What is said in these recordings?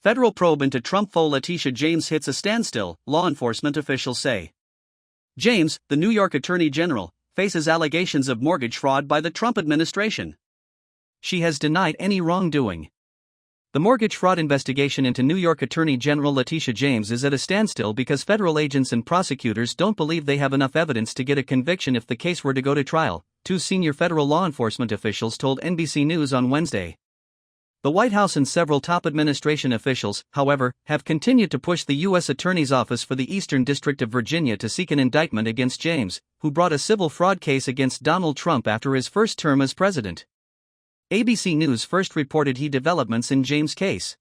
Federal probe into Trump foe Letitia James hits a standstill, law enforcement officials say. James, the New York Attorney General, faces allegations of mortgage fraud by the Trump administration. She has denied any wrongdoing. The mortgage fraud investigation into New York Attorney General Letitia James is at a standstill because federal agents and prosecutors don't believe they have enough evidence to get a conviction if the case were to go to trial, two senior federal law enforcement officials told NBC News on Wednesday. The White House and several top administration officials, however, have continued to push the U.S. Attorney's Office for the Eastern District of Virginia to seek an indictment against James, who brought a civil fraud case against Donald Trump after his first term as president. ABC News first reported developments in James' case.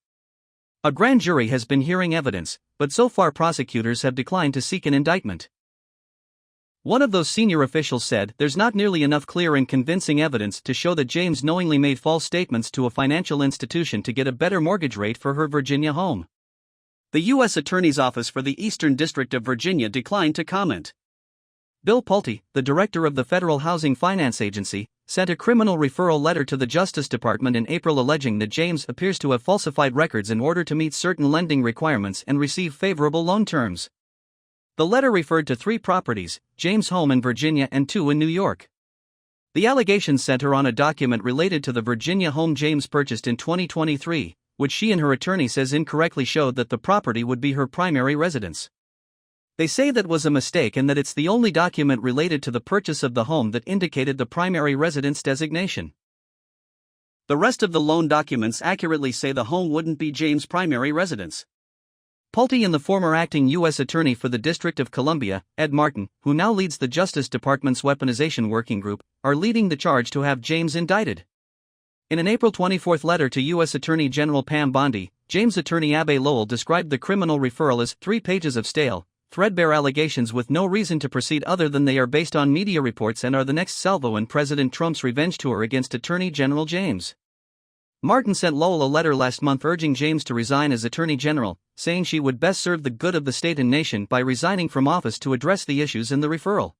A grand jury has been hearing evidence, but so far prosecutors have declined to seek an indictment. One of those senior officials said there's not nearly enough clear and convincing evidence to show that James knowingly made false statements to a financial institution to get a better mortgage rate for her Virginia home. The U.S. Attorney's Office for the Eastern District of Virginia declined to comment. Bill Pulte, the director of the Federal Housing Finance Agency, sent a criminal referral letter to the Justice Department in April alleging that James appears to have falsified records in order to meet certain lending requirements and receive favorable loan terms. The letter referred to 3 properties, James' home in Virginia and 2 in New York. The allegations center on a document related to the Virginia home James purchased in 2023, which she and her attorney says incorrectly showed that the property would be her primary residence. They say that was a mistake and that it's the only document related to the purchase of the home that indicated the primary residence designation. The rest of the loan documents accurately say the home wouldn't be James' primary residence. Pulte and the former acting U.S. Attorney for the District of Columbia, Ed Martin, who now leads the Justice Department's Weaponization Working Group, are leading the charge to have James indicted. In an April 24 letter to U.S. Attorney General Pam Bondi, James' attorney Abbe Lowell described the criminal referral as 3 pages of stale, threadbare allegations with no reason to proceed other than they are based on media reports and are the next salvo in President Trump's revenge tour against Attorney General James. Martin sent Lowell a letter last month urging James to resign as Attorney General, saying she would best serve the good of the state and nation by resigning from office to address the issues in the referral.